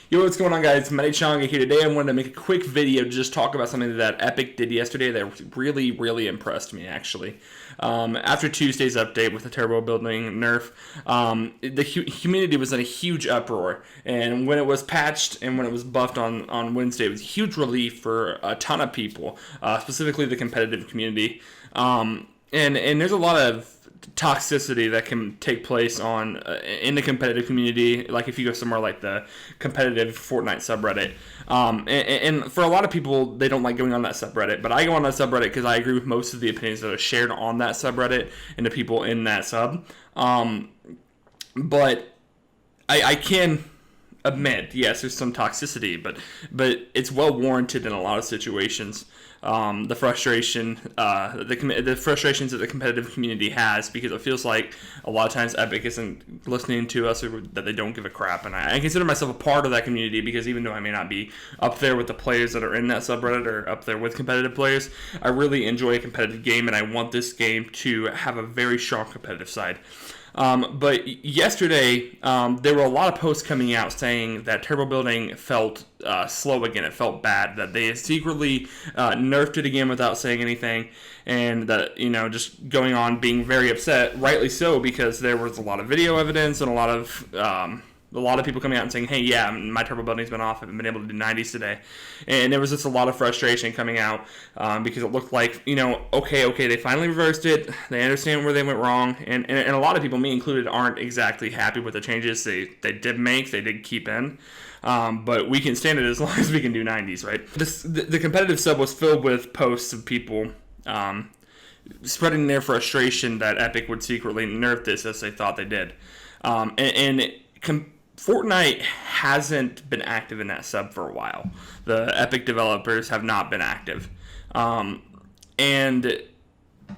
Yo, what's going on, guys? Matty Changa here. Today I wanted to make a quick video to just talk about something that Epic did yesterday that really impressed me, actually. After Tuesday's update with the turbo building nerf, the community was in a huge uproar. And when it was patched and when it was buffed on Wednesday, it was a huge relief for a ton of people, specifically the competitive community. And there's a lot of toxicity that can take place in the competitive community, like if you go somewhere like the competitive Fortnite subreddit, and for a lot of people, they don't like going on that subreddit, but I go on that subreddit because I agree with most of the opinions that are shared on that subreddit and the people in that sub. But I can admit, yes, there's some toxicity, but it's well warranted in a lot of situations. The frustration, the frustrations that the competitive community has, because it feels like a lot of times Epic isn't listening to us, or that they don't give a crap. And I consider myself a part of that community, because even though I may not be up there with the players that are in that subreddit or up there with competitive players, I really enjoy a competitive game, and I want this game to have a very strong competitive side. But yesterday, there were a lot of posts coming out saying that turbo building felt slow again. It felt bad, that they secretly nerfed it again without saying anything, and that, just going on being very upset, rightly so, because there was a lot of video evidence and a lot of people coming out and saying, hey, yeah, my turbo building's been off. I haven't been able to do 90s today. And there was just a lot of frustration coming out because it looked like, okay, they finally reversed it. They understand where they went wrong. And a lot of people, me included, aren't exactly happy with the changes they did keep in. But we can stand it as long as we can do 90s, right? The competitive sub was filled with posts of people spreading their frustration that Epic would secretly nerf this as they thought they did. Fortnite hasn't been active in that sub for a while. The Epic developers have not been active. And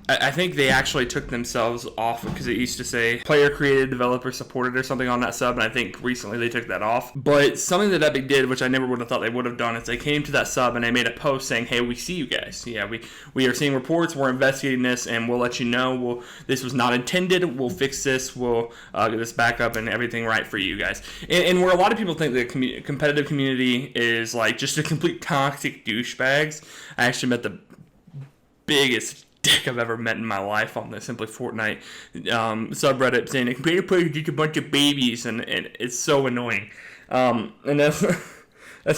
I think they actually took themselves off, because it used to say player created, developer supported or something on that sub, and I think recently they took that off. But something that Epic did, which I never would have thought they would have done, is they came to that sub and they made a post saying, hey, we see you guys. Yeah, we are seeing reports, we're investigating this, and we'll let you know. This was not intended. We'll fix this. We'll get this back up and everything right for you guys. And where a lot of people think the competitive community is like just a complete toxic douchebags, I actually met the biggest dick I've ever met in my life on the Simply Fortnite subreddit, saying competitive players are just a bunch of babies, and it's so annoying. And that's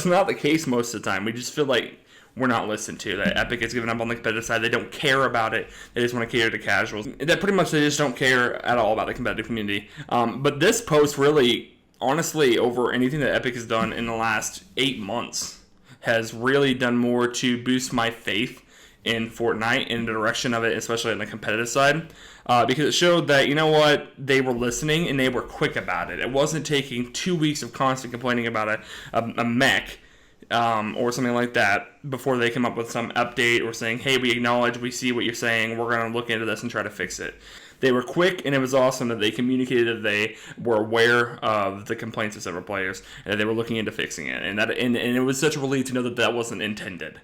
not the case most of the time. We just feel like we're not listened to. That Epic has given up on the competitive side. They don't care about it. They just want to cater to casuals. That pretty much they just don't care at all about the competitive community. But this post really, honestly, over anything that Epic has done in the last 8 months, has really done more to boost my faith in Fortnite, in the direction of it, especially on the competitive side, because it showed that, they were listening and they were quick about it. It wasn't taking 2 weeks of constant complaining about a mech or something like that before they come up with some update or saying, hey, we acknowledge, we see what you're saying, we're going to look into this and try to fix it. They were quick, and it was awesome that they communicated that they were aware of the complaints of several players and that they were looking into fixing it, and it was such a relief to know that that wasn't intended.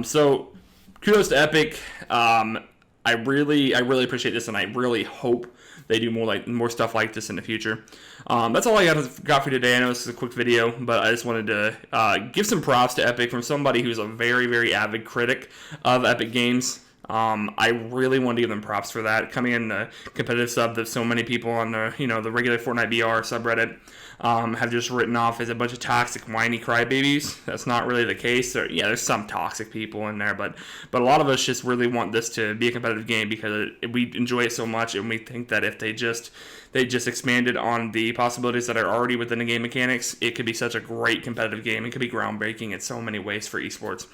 So kudos to Epic. I really appreciate this, and I really hope they do more stuff like this in the future. That's all I got for today. I know this is a quick video, but I just wanted to give some props to Epic from somebody who's a very avid critic of Epic Games. I really want to give them props for that. Coming in the competitive sub that so many people on the regular Fortnite BR subreddit have just written off as a bunch of toxic, whiny crybabies. That's not really the case. There's some toxic people in there, but a lot of us just really want this to be a competitive game because we enjoy it so much, and we think that if they just expanded on the possibilities that are already within the game mechanics, it could be such a great competitive game. It could be groundbreaking in so many ways for esports.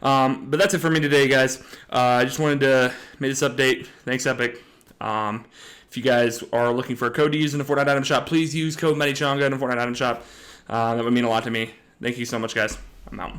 But that's it for me today, guys. I just wanted to make this update. Thanks, Epic. If you guys are looking for a code to use in the Fortnite item shop, please use code MattyChanga in the Fortnite item shop. That would mean a lot to me. Thank you so much, guys. I'm out.